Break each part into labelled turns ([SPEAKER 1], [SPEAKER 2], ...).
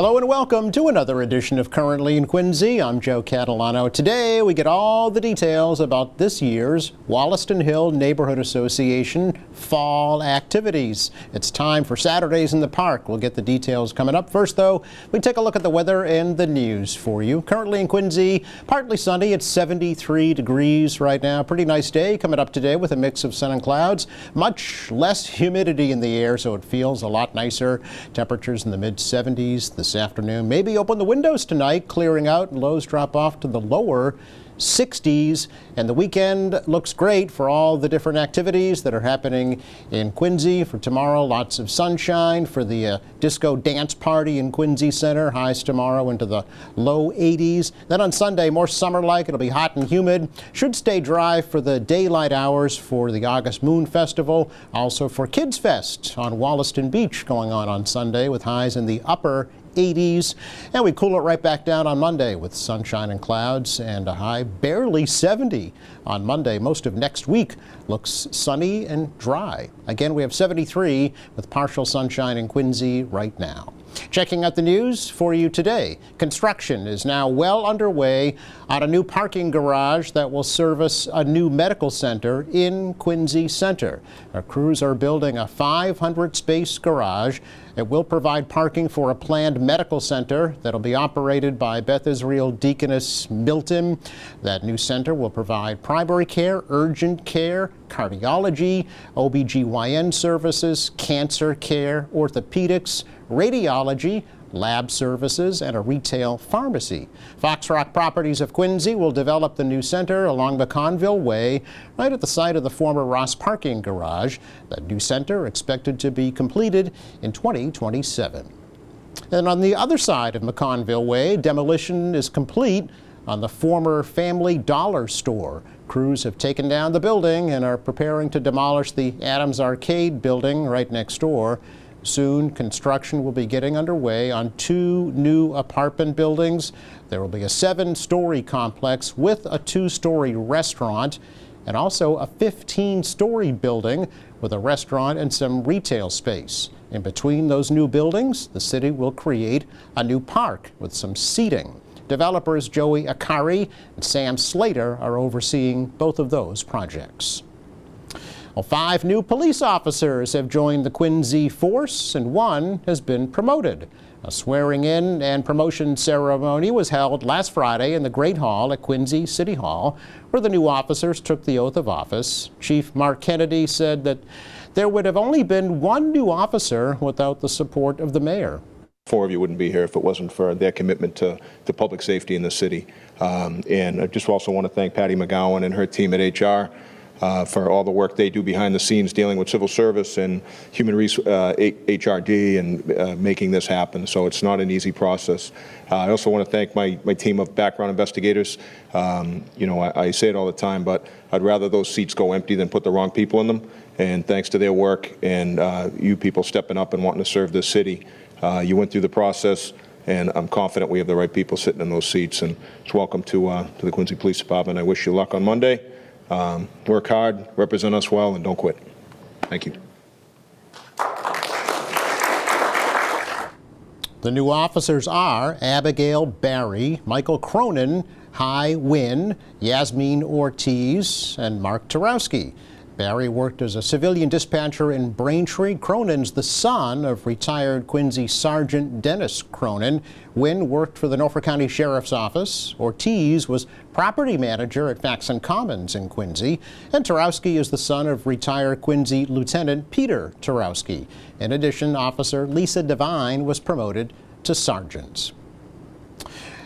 [SPEAKER 1] Hello and welcome to another edition of Currently in Quincy. I'm Joe Catalano. Today we get all the details about this year's Wollaston Hill Neighborhood Association fall activities. It's time for Saturdays in the Park. We'll get the details coming up. First though, we take a look at the weather and the news for you. Currently in Quincy, partly sunny. It's 73 degrees right now. Pretty nice day coming up today with a mix of sun and clouds. Much less humidity in the air, so it feels a lot nicer. Temperatures in the mid-70s this afternoon. Maybe open the windows tonight, clearing out, and lows drop off to the lower 60s, and the weekend looks great for all the different activities that are happening in Quincy. For tomorrow, lots of sunshine for the disco dance party in Quincy Center. Highs tomorrow into the low 80s. Then on Sunday, more summer-like. It'll be hot and humid. Should stay dry for the daylight hours for the August Moon Festival. Also for Kids Fest on Wollaston Beach going on Sunday with highs in the upper 80s, and we cool it right back down on Monday with sunshine and clouds and a high barely 70 on Monday. Most of next week looks sunny and dry. Again, we have 73 with partial sunshine in Quincy right now. Checking out the news for you today. Construction is now well underway on a new parking garage that will service a new medical center in Quincy Center. Our crews are building a 500-space garage. It will provide parking for a planned medical center that will be operated by Beth Israel Deaconess Milton. That new center will provide primary care, urgent care, cardiology, OBGYN services, cancer care, orthopedics, radiology, lab services, and a retail pharmacy. Fox Rock Properties of Quincy will develop the new center along McConville Way, right at the site of the former Ross parking garage. That new center expected to be completed in 2027. And on the other side of McConville Way, demolition is complete on the former Family Dollar store. Crews have taken down the building and are preparing to demolish the Adams Arcade building right next door. Soon, construction will be getting underway on 2 new apartment buildings. There will be a 7-story complex with a 2-story restaurant and also a 15-story building with a restaurant and some retail space. In between those new buildings, the city will create a new park with some seating. Developers Joey Akari and Sam Slater are overseeing both of those projects. Well, 5 new police officers have joined the Quincy force, and 1 has been promoted. A swearing-in and promotion ceremony was held last Friday in the Great Hall at Quincy City Hall, where the new officers took the oath of office. Chief Mark Kennedy said that there would have only been 1 new officer without the support of the mayor.
[SPEAKER 2] 4 of you wouldn't be here if it wasn't for their commitment to public safety in the city. And I just also want to thank Patty McGowan and her team at HR for all the work they do behind the scenes dealing with civil service and human HRD and making this happen. So it's not an easy process. I also want to thank my team of background investigators. You know, I say it all the time, but I'd rather those seats go empty than put the wrong people in them. And thanks to their work and you people stepping up and wanting to serve this city, you went through the process, and I'm confident we have the right people sitting in those seats. And it's welcome to the Quincy Police Department. I wish you luck on Monday. Work hard, represent us well, and don't quit. Thank you.
[SPEAKER 1] The new officers are Abigail Barry, Michael Cronin, Hai Wynn, Yasmin Ortiz, and Mark Tarowski. Barry worked as a civilian dispatcher in Braintree. Cronin's the son of retired Quincy Sergeant Dennis Cronin. Wynn worked for the Norfolk County Sheriff's Office. Ortiz was property manager at Faxon Commons in Quincy. And Tarowski is the son of retired Quincy Lieutenant Peter Tarowski. In addition, Officer Lisa Devine was promoted to sergeant.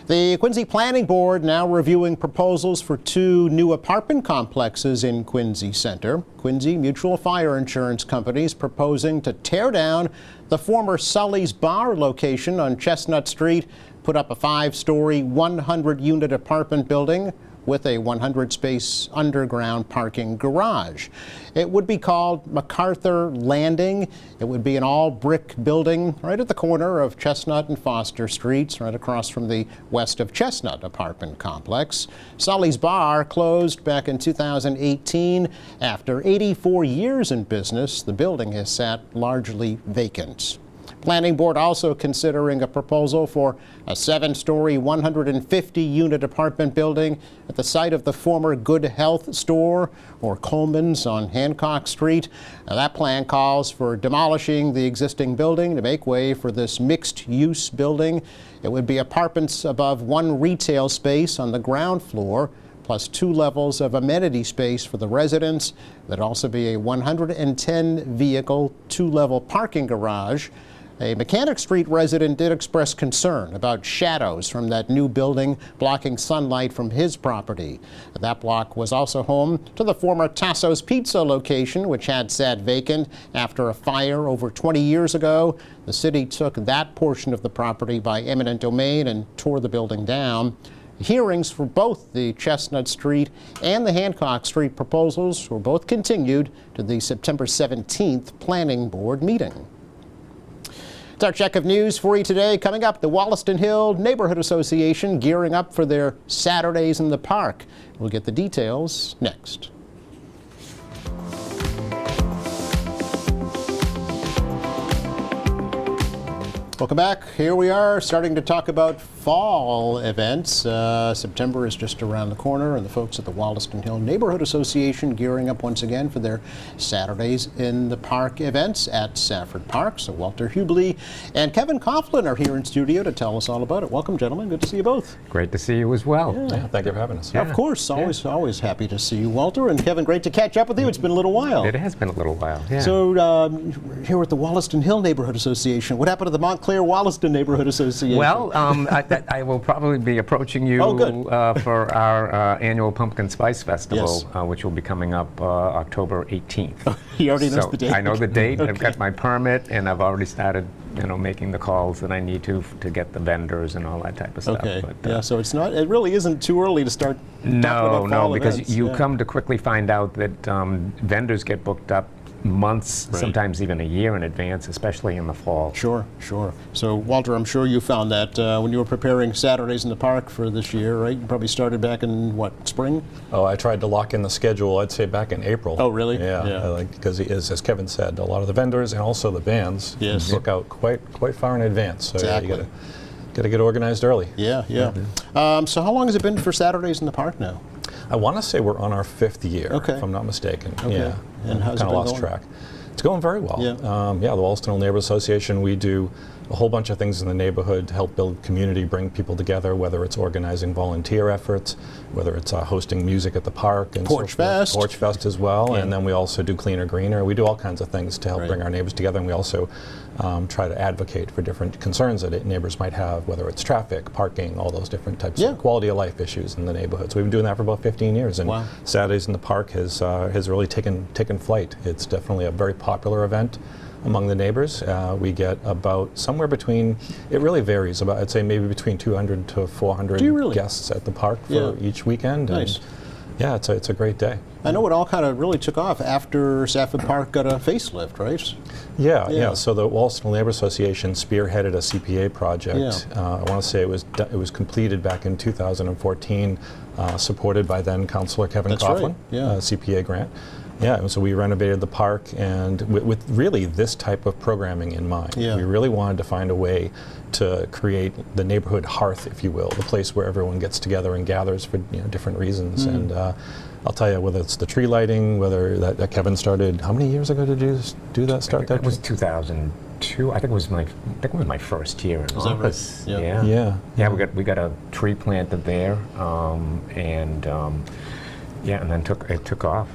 [SPEAKER 1] The Quincy Planning Board now reviewing proposals for 2 new apartment complexes in Quincy Center. Quincy Mutual Fire Insurance Company is proposing to tear down the former Sully's Bar location on Chestnut Street, put up a 5-story, 100-unit apartment building with a 100-space underground parking garage. It would be called MacArthur Landing. It would be an all-brick building right at the corner of Chestnut and Foster Streets, right across from the West of Chestnut apartment complex. Sully's Bar closed back in 2018. After 84 years in business, the building has sat largely vacant. Planning Board also considering a proposal for a 7-story, 150-unit apartment building at the site of the former Good Health store, or Coleman's on Hancock Street. Now, that plan calls for demolishing the existing building to make way for this mixed-use building. It would be apartments above 1 retail space on the ground floor, plus 2 levels of amenity space for the residents. There'd also be a 110-vehicle, 2-level parking garage. A Mechanic Street resident did express concern about shadows from that new building blocking sunlight from his property. That block was also home to the former Tasso's Pizza location, which had sat vacant after a fire over 20 years ago. The city took that portion of the property by eminent domain and tore the building down. Hearings for both the Chestnut Street and the Hancock Street proposals were both continued to the September 17th Planning Board meeting. It's our check of news for you today. Coming up, the Wollaston Hill Neighborhood Association gearing up for their Saturdays in the Park. We'll get the details next. Welcome back. Here we are starting to talk about fall events. September is just around the corner, and the folks at the Wollaston Hill Neighborhood Association gearing up once again for their Saturdays in the Park events at Safford Park. So Walter Hubley and Kevin Coughlin are here in studio to tell us all about it. Welcome, gentlemen. Good to see you both.
[SPEAKER 3] Great to see you as well.
[SPEAKER 4] Yeah, thank you for having us.
[SPEAKER 3] Yeah.
[SPEAKER 1] Of course, always happy to see you, Walter. And Kevin, great to catch up with you. It's been a little while.
[SPEAKER 3] It has been a little while. Yeah.
[SPEAKER 1] So here at the Wollaston Hill Neighborhood Association, what happened to the Montclair Wollaston Neighborhood Association?
[SPEAKER 3] Well, I will probably be approaching you for our annual Pumpkin Spice Festival, which will be coming up October 18th.
[SPEAKER 1] He already knows the date.
[SPEAKER 3] I know the date. I've got my permit, and I've already started, making the calls that I need to get the vendors and all that type of stuff.
[SPEAKER 1] Okay.
[SPEAKER 3] But,
[SPEAKER 1] So it really isn't too early to start talking about fall
[SPEAKER 3] because
[SPEAKER 1] events.
[SPEAKER 3] you come to quickly find out that vendors get booked up months, sometimes even a year in advance, especially in the fall.
[SPEAKER 1] Sure. So, Walter, I'm sure you found that when you were preparing Saturdays in the Park for this year, right? You probably started back in, spring?
[SPEAKER 4] Oh, I tried to lock in the schedule, I'd say back in April.
[SPEAKER 1] Oh, really?
[SPEAKER 4] Yeah. Because as Kevin said, a lot of the vendors and also the bands book out quite far in advance. So
[SPEAKER 1] Exactly.
[SPEAKER 4] you got to get organized early.
[SPEAKER 1] Yeah. So how long has it been for Saturdays in the Park now?
[SPEAKER 4] I want to say we're on our 5th year,
[SPEAKER 1] Okay.
[SPEAKER 4] if I'm not mistaken.
[SPEAKER 1] Okay.
[SPEAKER 4] Yeah.
[SPEAKER 1] And how's it
[SPEAKER 4] kind of
[SPEAKER 1] been
[SPEAKER 4] lost
[SPEAKER 1] going?
[SPEAKER 4] track. It's going very well.
[SPEAKER 1] Yeah.
[SPEAKER 4] The Wollaston Hill Neighborhood Association, we do a whole bunch of things in the neighborhood to help build community, bring people together, whether it's organizing volunteer efforts, whether it's hosting music at the park. And
[SPEAKER 1] Porch
[SPEAKER 4] so forth.
[SPEAKER 1] Fest.
[SPEAKER 4] Porch Fest as well.
[SPEAKER 1] Yeah.
[SPEAKER 4] And then we also do Cleaner Greener. We do all kinds of things to help bring our neighbors together. And we also try to advocate for different concerns that neighbors might have, whether it's traffic, parking, all those different types of quality of life issues in the neighborhood. So we've been doing that for about 15 years. And Saturdays in the Park has really taken flight. It's definitely a very popular event among the neighbors. We get about somewhere between, it really varies, about I'd say maybe between 200 to 400 guests at the park for each weekend.
[SPEAKER 1] Nice.
[SPEAKER 4] And yeah, it's a great day.
[SPEAKER 1] I know it all kind of really took off after Safford Park got a facelift, right?
[SPEAKER 4] Yeah. So the Wollaston Neighborhood Association spearheaded a CPA project. I want to say it was completed back in 2014, supported by then Councilor Kevin Coughlin, CPA grant. Yeah, and so we renovated the park, and with really this type of programming in mind.
[SPEAKER 1] Yeah.
[SPEAKER 4] We really wanted to find a way to create the neighborhood hearth, if you will, the place where everyone gets together and gathers for different reasons. And I'll tell you, whether it's the tree lighting, whether that Kevin started, how many years ago did you do that? Start that?
[SPEAKER 3] It was 2002. I think it was my first year in office.
[SPEAKER 1] Yeah.
[SPEAKER 3] Yeah. We got a tree planted there, and then it took off.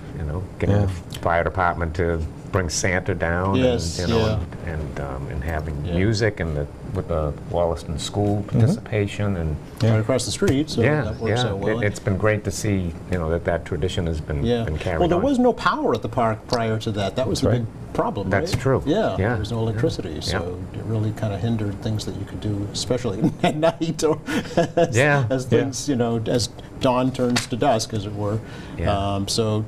[SPEAKER 3] Getting the fire department to bring Santa down, and having music and with the Wollaston School participation and
[SPEAKER 1] Right across the street, so that works out well.
[SPEAKER 3] It's been great to see that tradition has been carried on.
[SPEAKER 1] Well, there was no power at the park prior to that. That was the big problem,
[SPEAKER 3] That's
[SPEAKER 1] right?
[SPEAKER 3] true.
[SPEAKER 1] Yeah,
[SPEAKER 3] Yeah.
[SPEAKER 1] there was no electricity, so it really kind of hindered things that you could do, especially at night or as things, as dawn turns to dusk, as it were.
[SPEAKER 3] Yeah.
[SPEAKER 1] So,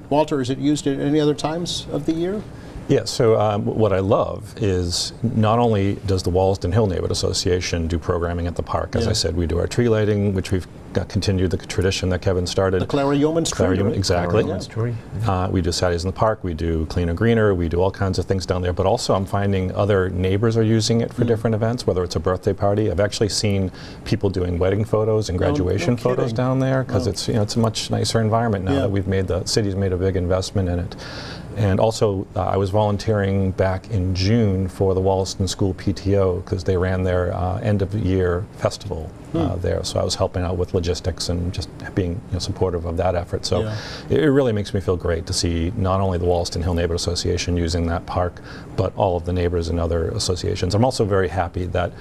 [SPEAKER 1] Walter, is it used at any other times of the year?
[SPEAKER 4] Yeah, so what I love is not only does the Wollaston Hill Neighborhood Association do programming at the park. As I said, we do our tree lighting, which we've continued the tradition that Kevin started.
[SPEAKER 1] The Clara Yeoman's Tree.
[SPEAKER 4] Clara Yeoman, exactly.
[SPEAKER 3] Yeoman's Tree.
[SPEAKER 4] We do Saturdays in the Park, we do Cleaner Greener, we do all kinds of things down there, but also I'm finding other neighbors are using it for different events, whether it's a birthday party. I've actually seen people doing wedding photos and graduation photos down there, because it's, it's a much nicer environment now that the city's made a big investment in it. And also, I was volunteering back in June for the Wollaston School PTO, because they ran their end-of-year festival there. So I was helping out with logistics and just being supportive of that effort. So it really makes me feel great to see not only the Wollaston Hill Neighborhood Association using that park, but all of the neighbors and other associations. I'm also very happy that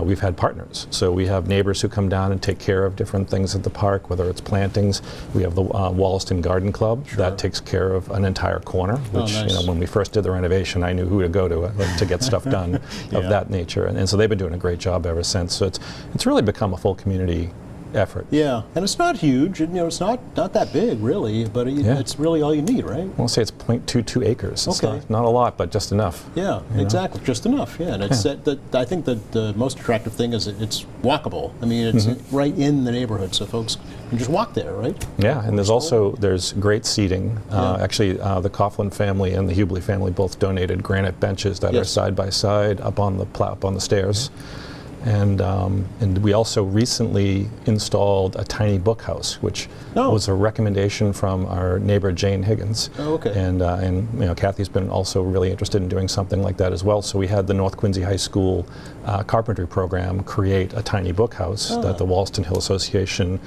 [SPEAKER 4] we've had partners. So we have neighbors who come down and take care of different things at the park, whether it's plantings. We have the Wollaston Garden Club that takes care of an entire corner, which when we first did the renovation, I knew who to go to get stuff done of that nature. And so they've been doing a great job ever since. So it's really become a full community effort.
[SPEAKER 1] Yeah, and it's not huge, and it's not that big really, but it's really all you need, right?
[SPEAKER 4] I'll say it's 0.22 acres. It's not a lot, but just enough.
[SPEAKER 1] Yeah, exactly, just enough. Yeah, and it's I think that the most attractive thing is it's walkable. I mean, it's right in the neighborhood, so folks can just walk there, right?
[SPEAKER 4] Yeah, and there's great seating. Actually, the Coughlin family and the Hubley family both donated granite benches that are side by side up on the stairs. And we also recently installed a tiny book house, which was a recommendation from our neighbor Jane Higgins.
[SPEAKER 1] Oh, okay.
[SPEAKER 4] And Kathy's been also really interested in doing something like that as well. So we had the North Quincy High School carpentry program create a tiny book house that the Wollaston Hill Association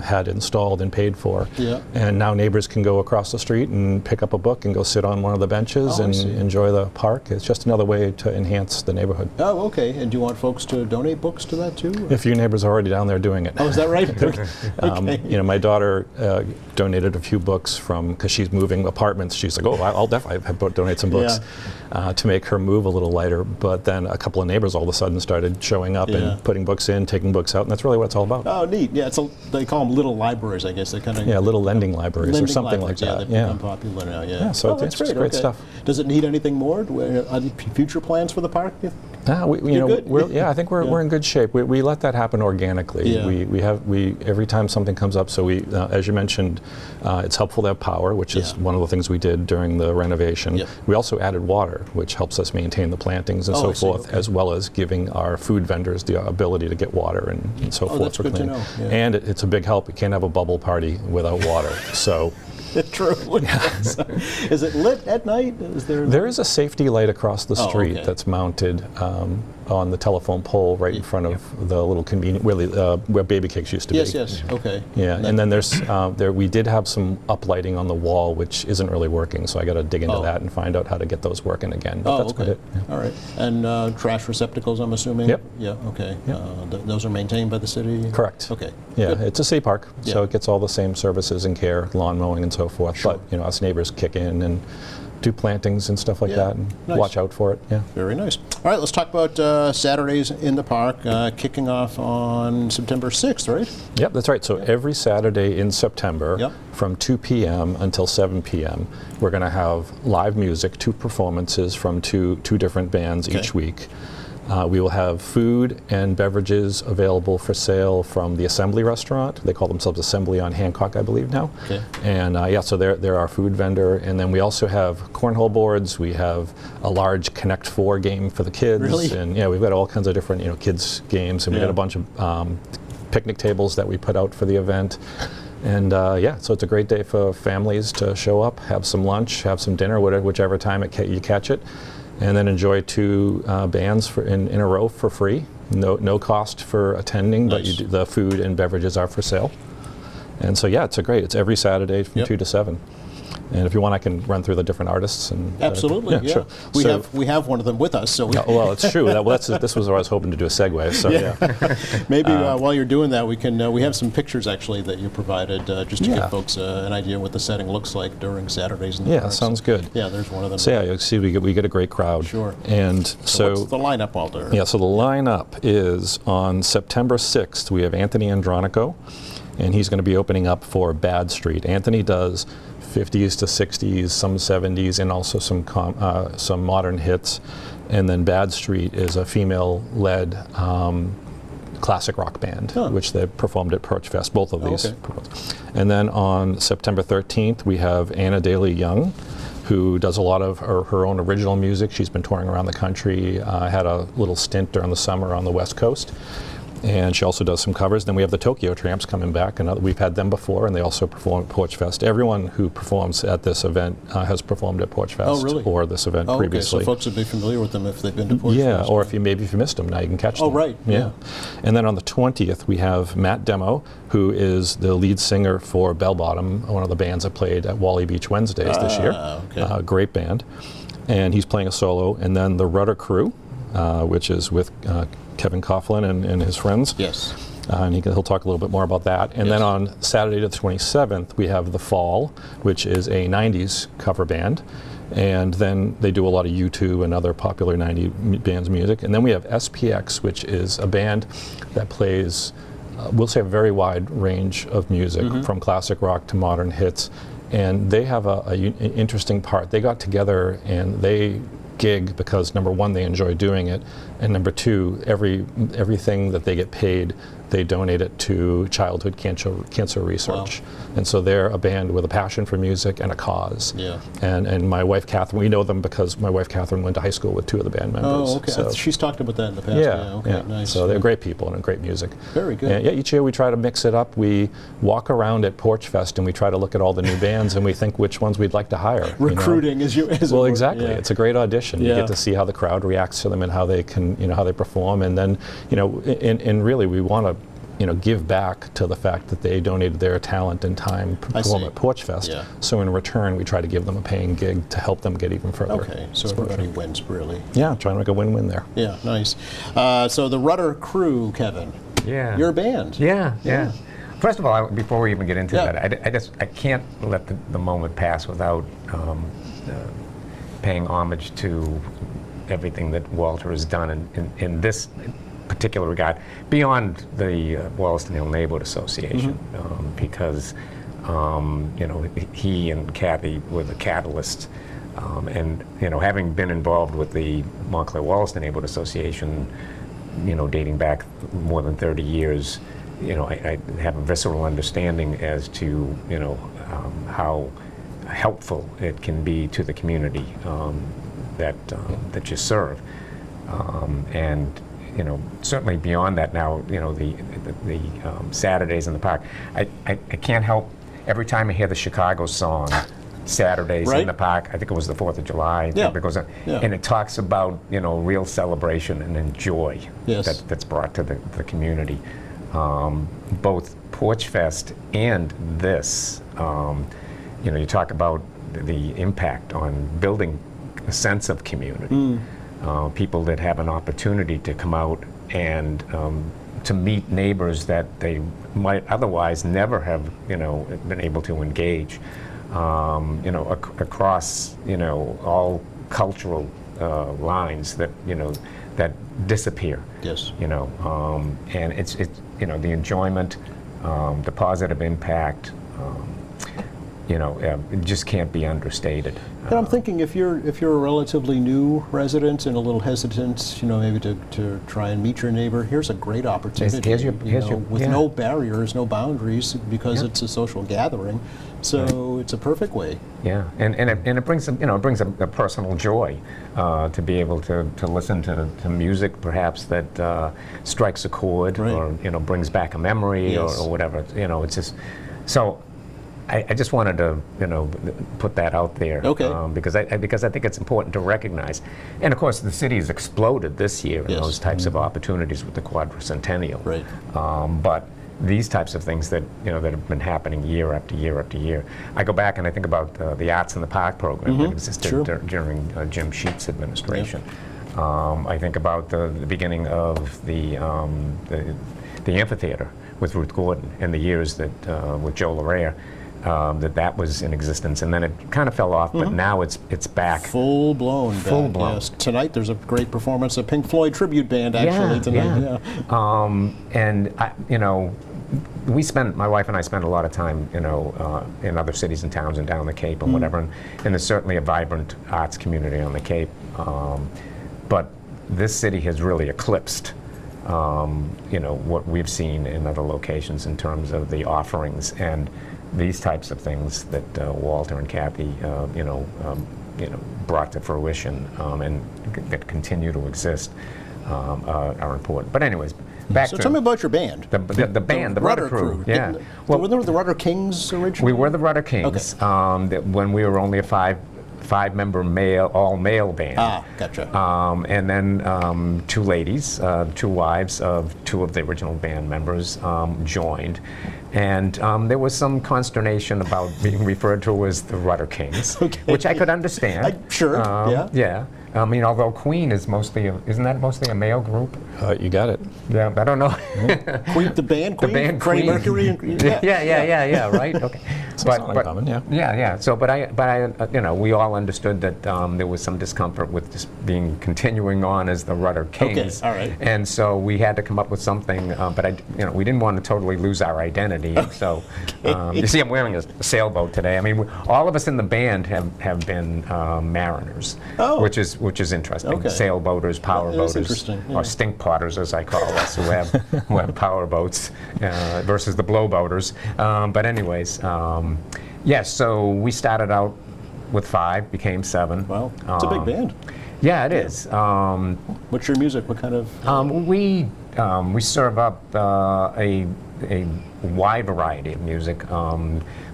[SPEAKER 4] had installed and paid for.
[SPEAKER 1] Yeah.
[SPEAKER 4] And now neighbors can go across the street and pick up a book and go sit on one of the benches and enjoy the park. It's just another way to enhance the neighborhood.
[SPEAKER 1] Oh, okay. And do you want folks to donate books to that too?
[SPEAKER 4] If your neighbors are already down there doing it.
[SPEAKER 1] Oh, is that right? Okay.
[SPEAKER 4] My daughter donated a few books because she's moving apartments. She's like, I'll definitely donate some books to make her move a little lighter. But then a couple of neighbors all of a sudden started showing up and putting books in, taking books out, and that's really what it's all about.
[SPEAKER 1] Oh, neat. Yeah, they call them little libraries, I guess. They kind of
[SPEAKER 4] little lending libraries or something like that.
[SPEAKER 1] They've become popular now. Yeah.
[SPEAKER 4] So it's great stuff.
[SPEAKER 1] Does it need anything more? Are there future plans for the park?
[SPEAKER 4] I think we're in good shape. We let that happen organically.
[SPEAKER 1] Yeah.
[SPEAKER 4] We every time something comes up. So we, as you mentioned, it's helpful to have power, which is one of the things we did during the renovation.
[SPEAKER 1] Yep.
[SPEAKER 4] We also added water, which helps us maintain the plantings and so forth, as well as giving our food vendors the ability to get water and so forth.
[SPEAKER 1] That's good to know. Yeah.
[SPEAKER 4] And it's a big help. We can't have a bubble party without water. So.
[SPEAKER 1] True. Is it lit at night?
[SPEAKER 4] There is a safety light across the street that's mounted on the telephone pole right in front of the little convenient where Baby Cakes used to be.
[SPEAKER 1] Yes. Okay.
[SPEAKER 4] Yeah, and then there's we did have some uplighting on the wall, which isn't really working. So I got to dig into that and find out how to get those working again. But that's
[SPEAKER 1] okay.
[SPEAKER 4] good. Yeah.
[SPEAKER 1] All right. And trash receptacles, I'm assuming.
[SPEAKER 4] Yep.
[SPEAKER 1] Yeah. Okay. Yep. Those are maintained by the city.
[SPEAKER 4] Correct.
[SPEAKER 1] Okay.
[SPEAKER 4] Yeah,
[SPEAKER 1] Good.
[SPEAKER 4] it's a city park, so it gets all the same services and care, lawn mowing and so forth.
[SPEAKER 1] Sure.
[SPEAKER 4] But us neighbors kick in and do plantings and stuff like that, and watch out for it. Yeah.
[SPEAKER 1] Very nice. All right, let's talk about Saturdays in the park, kicking off on September 6th, right?
[SPEAKER 4] Yep, that's right. So every Saturday in September, from 2 p.m. until 7 p.m., we're going to have live music, 2 performances from two different bands each week. We will have food and beverages available for sale from the Assembly restaurant. They call themselves Assembly on Hancock, I believe now.
[SPEAKER 1] Okay.
[SPEAKER 4] And so they're our food vendor. And then we also have cornhole boards. We have a large Connect 4 game for the kids.
[SPEAKER 1] Really?
[SPEAKER 4] And we've got all kinds of different kids games. And we've got a bunch of picnic tables that we put out for the event. And so it's a great day for families to show up, have some lunch, have some dinner, whichever time you catch it. And then enjoy 2 bands in a row for free. No cost for attending, but the food and beverages are for sale. And so it's it's every Saturday from 2 to 7. And if you want, I can run through the different artists. And
[SPEAKER 1] absolutely,
[SPEAKER 4] Sure.
[SPEAKER 1] We have one of them with us. So
[SPEAKER 4] well, it's true. This was what I was hoping to do a segue. So
[SPEAKER 1] maybe while you're doing that, we have some pictures actually that you provided just to give folks an idea what the setting looks like during Saturdays in the park.
[SPEAKER 4] Sounds good.
[SPEAKER 1] Yeah, there's one of them.
[SPEAKER 4] So you see, we get a great crowd.
[SPEAKER 1] Sure.
[SPEAKER 4] And
[SPEAKER 1] so what's the lineup, Walter?
[SPEAKER 4] Yeah. So the lineup is on September 6th. We have Anthony Andronico. and he's going to be opening up for Bad Street. Anthony does 50s to 60s, some 70s, and also some modern hits. And then Bad Street is a female-led classic rock band, which they performed at Porch Fest, both of these. And then on September 13th, we have Anna Daly Young, who does a lot of her own original music. She's been touring around the country, had a little stint during the summer on the West Coast. And she also does some covers. Then we have the Tokyo Tramps coming back, and we've had them before, and they also perform at Porch Fest. Everyone who performs at this event has performed at Porch Fest or this event previously.
[SPEAKER 1] Okay, so folks would be familiar with them if they've been to Porch Fest.
[SPEAKER 4] Yeah, or if you missed them, now you can catch them.
[SPEAKER 1] Oh, right.
[SPEAKER 4] Yeah. And then on the 20th, we have Matt Demo, who is the lead singer for Bell Bottom, one of the bands that played at Wally Beach Wednesdays this year. Great band. And he's playing a solo. And then the Rudder Crew, which is with Kevin Coughlin and his friends.
[SPEAKER 1] Yes.
[SPEAKER 4] And he'll talk a little bit more about that. And then on Saturday the 27th, we have The Fall, which is a 90s cover band. And then they do a lot of U2 and other popular 90s bands' music. And then we have SPX, which is a band that plays, we'll say, a very wide range of music, from classic rock to modern hits. And they have an interesting part. They got together and they gig because, number one, they enjoy doing it, and number two, everything that they get paid, they donate it to childhood cancer research.
[SPEAKER 1] Wow.
[SPEAKER 4] And so they're a band with a passion for music and a cause.
[SPEAKER 1] Yeah.
[SPEAKER 4] And my wife Catherine, we know them because my wife Catherine went to high school with two of the band members.
[SPEAKER 1] Oh, okay.
[SPEAKER 4] So,
[SPEAKER 1] She's talked about that in the past.
[SPEAKER 4] yeah,
[SPEAKER 1] Nice.
[SPEAKER 4] So they're great people and great music.
[SPEAKER 1] Very good.
[SPEAKER 4] And each year we try to mix it up. We walk around at Porch Fest and we try to look at all the new bands and we think which ones we'd like to hire.
[SPEAKER 1] Recruiting, as it
[SPEAKER 4] well,
[SPEAKER 1] were.
[SPEAKER 4] exactly.
[SPEAKER 1] Yeah.
[SPEAKER 4] It's a great audition. You
[SPEAKER 1] Yeah.
[SPEAKER 4] get to see how the crowd reacts to them and how they can, how they perform. And then, and really we want to, give back to the fact that they donated their talent and time to perform at Porch Fest.
[SPEAKER 1] Yeah.
[SPEAKER 4] So in return, we try to give them a paying gig to help them get even further.
[SPEAKER 1] Okay, so everybody wins, really.
[SPEAKER 4] Yeah, trying to make a win-win there.
[SPEAKER 1] Yeah, nice. So the Rudder Crew, Kevin.
[SPEAKER 3] Yeah.
[SPEAKER 1] Your band.
[SPEAKER 3] Yeah. First of all, before we even get into
[SPEAKER 1] Yeah.
[SPEAKER 3] that, I can't let the moment pass without paying homage to everything that Walter has done in this particular regard, beyond the Wollaston Hill Neighborhood Association, because he and Kathy were the catalyst, and having been involved with the Montclair Wollaston Neighborhood Association, dating back more than 30 years, I have a visceral understanding as to how helpful it can be to the community that you serve, and certainly beyond that now, the Saturdays in the park. I can't help, every time I hear the Chicago song, Saturdays in the park, I think it was the 4th of July, it goes on, and it talks about, real celebration and joy that's brought to the community. Both Porch Fest and this, you talk about the impact on building a sense of community. People that have an opportunity to come out and to meet neighbors that they might otherwise never have, been able to engage, across, all cultural lines that, that disappear.
[SPEAKER 1] Yes.
[SPEAKER 3] And it's the enjoyment, the positive impact, it just can't be understated.
[SPEAKER 1] And I'm thinking if you're a relatively new resident and a little hesitant, maybe to try and meet your neighbor, here's a great opportunity. With no barriers, no boundaries, because it's a social gathering. So it's a perfect way.
[SPEAKER 3] Yeah, and it brings a personal joy to be able to listen to music perhaps that strikes a chord or brings back a memory or whatever. It's just so. I just wanted to, put that out there, because I think it's important to recognize, and of course the city has exploded this year in those types of opportunities with the quadricentennial.
[SPEAKER 1] Right.
[SPEAKER 3] But these types of things that that have been happening year after year after year. I go back and I think about the Arts in the Park program that existed during Jim Sheets' administration. I think about the beginning of the amphitheater with Ruth Gordon in the years that with Joe Larrea. That was in existence, and then it kind of fell off, but now it's back.
[SPEAKER 1] Full blown. Yes. Tonight there's a great performance of Pink Floyd tribute band actually tonight.
[SPEAKER 3] And my wife and I spend a lot of time, in other cities and towns and down the Cape and whatever, and there's certainly a vibrant arts community on the Cape. But this city has really eclipsed, what we've seen in other locations in terms of the offerings and these types of things that Walter and Kathy, brought to fruition and that continue to exist are important. But anyways, back
[SPEAKER 1] So
[SPEAKER 3] to
[SPEAKER 1] tell me about your band.
[SPEAKER 3] the band, the Rudder Crew. Yeah.
[SPEAKER 1] Well, were the Rudder Kings originally?
[SPEAKER 3] We were the Rudder Kings when we were only a five-member all-male band.
[SPEAKER 1] Ah, gotcha.
[SPEAKER 3] And then two ladies, two wives of two of the original band members joined. And there was some consternation about being referred to as the Rudder Kings, which I could understand.
[SPEAKER 1] Sure, yeah.
[SPEAKER 3] Yeah. I mean, although Queen is isn't that mostly a male group?
[SPEAKER 4] You got it.
[SPEAKER 3] Yeah, I don't know.
[SPEAKER 1] Queen, the band Queen?
[SPEAKER 3] The band
[SPEAKER 1] Freddie
[SPEAKER 3] Queen.
[SPEAKER 1] Mercury?
[SPEAKER 3] Yeah, right, okay.
[SPEAKER 4] It's not uncommon, yeah.
[SPEAKER 3] Yeah. So, but I, we all understood that there was some discomfort with just continuing on as the Rudder Kings.
[SPEAKER 1] Okay, all right.
[SPEAKER 3] And so we had to come up with something, but we didn't want to totally lose our identity. So, you see, I'm wearing a sailboat today. I mean, all of us in the band have been mariners, which is interesting.
[SPEAKER 1] Okay.
[SPEAKER 3] Sailboaters, power
[SPEAKER 1] That is
[SPEAKER 3] boaters,
[SPEAKER 1] interesting, yeah.
[SPEAKER 3] or stink potters, as I call us, who have power boats versus the blow boaters. But anyways, so we started out with 5, became 7.
[SPEAKER 1] Well, it's a big band.
[SPEAKER 3] Yeah, it is.
[SPEAKER 1] What's your music? What kind of...
[SPEAKER 3] We serve up a wide variety of music.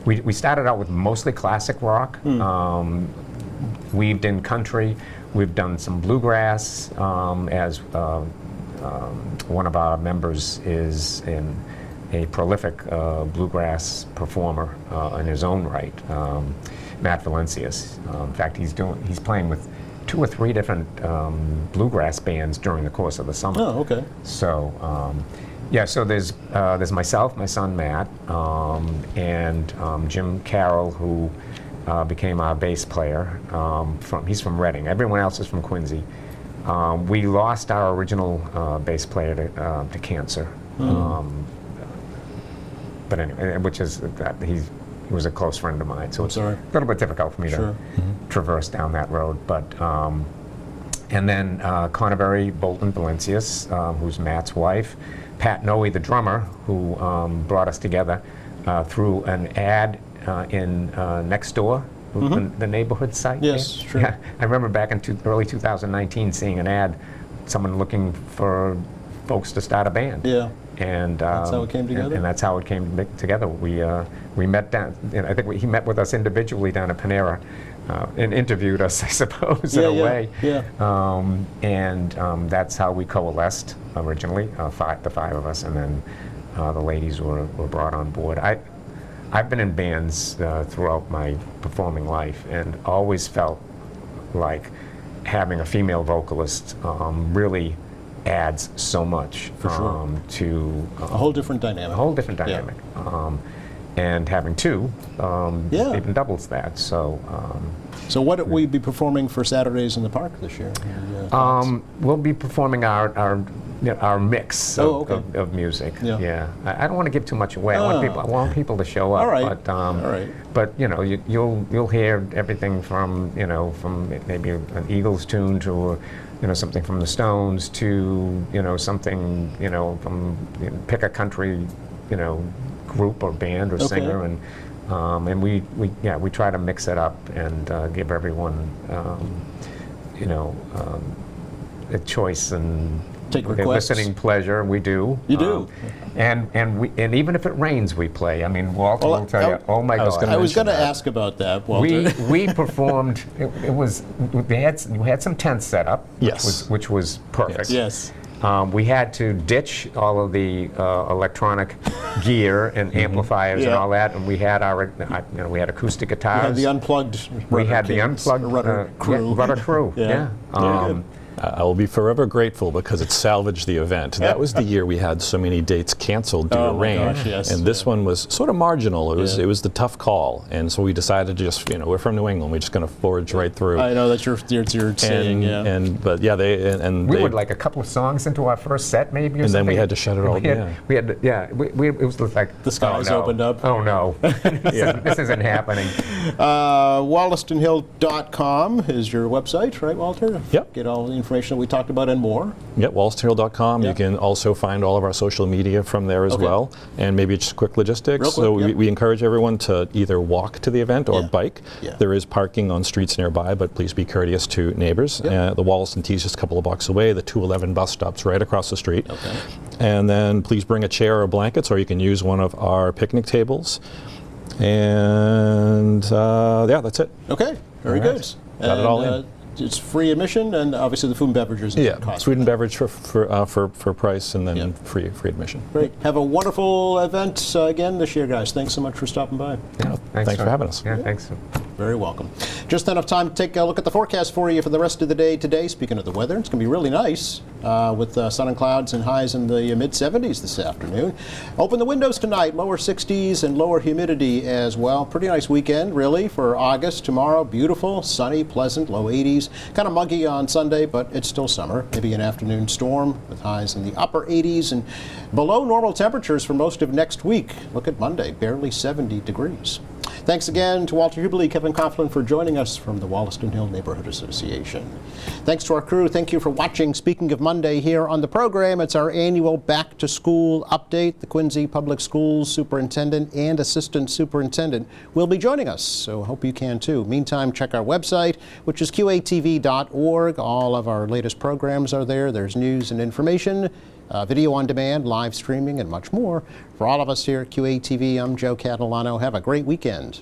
[SPEAKER 3] We started out with mostly classic rock. Weaved in country. We've done some bluegrass, as one of our members is a prolific bluegrass performer in his own right, Matt Valencius. In fact, he's playing with 2 or 3 different bluegrass bands during the course of the summer.
[SPEAKER 1] Oh, okay.
[SPEAKER 3] So, so there's myself, my son Matt, and Jim Carroll, who became our bass player. He's from Reading. Everyone else is from Quincy. We lost our original bass player to cancer. But anyway, he was a close friend of mine, so it's a little bit difficult for me to traverse down that road. But and then Connerberry Bolton Valencius, who's Matt's wife, Pat Noe, the drummer, who brought us together through an ad in Nextdoor, the neighborhood site.
[SPEAKER 1] Yes,
[SPEAKER 3] there.
[SPEAKER 1] sure.
[SPEAKER 3] Yeah, I remember back in early 2019 seeing an ad, someone looking for folks to start a band.
[SPEAKER 1] Yeah.
[SPEAKER 3] And
[SPEAKER 1] that's how it came together?
[SPEAKER 3] And that's how it came together. We met down. I think he met with us individually down at Panera, and interviewed us, I suppose, in a way.
[SPEAKER 1] Yeah.
[SPEAKER 3] And that's how we coalesced originally, the 5 of us, and then the ladies were brought on board. I've been in bands throughout my performing life, and always felt like having a female vocalist really adds so much to
[SPEAKER 1] A whole different dynamic.
[SPEAKER 3] a whole different dynamic. And having 2 even doubles that. So
[SPEAKER 1] So what will we be performing for Saturdays in the Park this year?
[SPEAKER 3] we'll be performing our mix of music.
[SPEAKER 1] Yeah.
[SPEAKER 3] I don't want to give too much away. I want people to show up.
[SPEAKER 1] All right.
[SPEAKER 3] But,
[SPEAKER 1] All right.
[SPEAKER 3] But you'll hear everything from from maybe an Eagles tune to something from the Stones to something from pick a country group or band or singer, and we try to mix it up and give everyone a choice and
[SPEAKER 1] Take
[SPEAKER 3] their
[SPEAKER 1] requests.
[SPEAKER 3] listening pleasure. We do.
[SPEAKER 1] You do.
[SPEAKER 3] And even if it rains, we play. I mean, Walter will tell you. Oh my God!
[SPEAKER 1] I was going to ask about that, Walter.
[SPEAKER 3] We performed. We had some tents set up.
[SPEAKER 4] Yes.
[SPEAKER 3] Which was perfect.
[SPEAKER 1] Yes.
[SPEAKER 3] We had to ditch all of the electronic gear and amplifiers and all that, and we had we had acoustic guitars.
[SPEAKER 1] We had the unplugged.
[SPEAKER 3] We had the unplugged
[SPEAKER 1] Rudder Crew.
[SPEAKER 3] Rudder Crew.
[SPEAKER 1] Yeah.
[SPEAKER 3] Yeah.
[SPEAKER 1] Very good.
[SPEAKER 4] I will be forever grateful because it salvaged the event. That was the year we had so many dates canceled due to rain,
[SPEAKER 1] yes,
[SPEAKER 4] and this one was sort of marginal. It was the tough call, and so we decided to just, we're from New England, we're just going to forge right through.
[SPEAKER 1] I know that's your saying,
[SPEAKER 4] But yeah,
[SPEAKER 3] we were like a couple of songs into our first set, maybe, or
[SPEAKER 4] and
[SPEAKER 3] something.
[SPEAKER 4] then we had to shut it all down.
[SPEAKER 3] It was like
[SPEAKER 1] the skies opened up.
[SPEAKER 3] Oh no, this isn't happening.
[SPEAKER 1] WollastonHill.com is your website, right, Walter?
[SPEAKER 4] Yep.
[SPEAKER 1] Get all the information that we talked about and more.
[SPEAKER 4] Yep, WollastonHill.com.
[SPEAKER 1] Yep.
[SPEAKER 4] You can also find all of our social media from there as well. And maybe just quick logistics.
[SPEAKER 1] Real quick,
[SPEAKER 4] so
[SPEAKER 1] yep.
[SPEAKER 4] we encourage everyone to either walk to the event or bike.
[SPEAKER 1] Yeah.
[SPEAKER 4] There is parking on streets nearby, but please be courteous to neighbors.
[SPEAKER 1] Yep.
[SPEAKER 4] The Wollaston Tee is just a couple of blocks away. The 211 bus stop's right across the street.
[SPEAKER 1] Okay.
[SPEAKER 4] And then please bring a chair or blankets, or you can use one of our picnic tables. And yeah, that's it.
[SPEAKER 1] Okay, very good.
[SPEAKER 4] Got it all in.
[SPEAKER 1] It's free admission, and obviously the food and beverages. Cost
[SPEAKER 4] food and beverage for price, and then free admission.
[SPEAKER 1] Great. Have a wonderful event again this year, guys. Thanks so much for stopping by.
[SPEAKER 4] Yeah, thanks for having us.
[SPEAKER 3] Yeah, thanks.
[SPEAKER 1] Very welcome. Just enough time to take a look at the forecast for you for the rest of the day today. Speaking of the weather, it's going to be really nice with sun and clouds and highs in the mid-70s this afternoon. Open the windows tonight, lower 60s and lower humidity as well. Pretty nice weekend, really, for August. Tomorrow, beautiful, sunny, pleasant, low 80s. Kind of muggy on Sunday, but it's still summer. Maybe an afternoon storm with highs in the upper 80s and below normal temperatures for most of next week. Look at Monday, barely 70 degrees. Thanks again to Walter Hubley, Kevin Coughlin for joining us from the Wollaston Hill Neighborhood Association. Thanks to our crew. Thank you for watching. Speaking of Monday here on the program, it's our annual Back to School update. The Quincy Public Schools Superintendent and Assistant Superintendent will be joining us, so I hope you can too. Meantime, check our website, which is qatv.org. All of our latest programs are there. There's news and information, video on demand, live streaming, and much more. For all of us here at QATV, I'm Joe Catalano. Have a great weekend.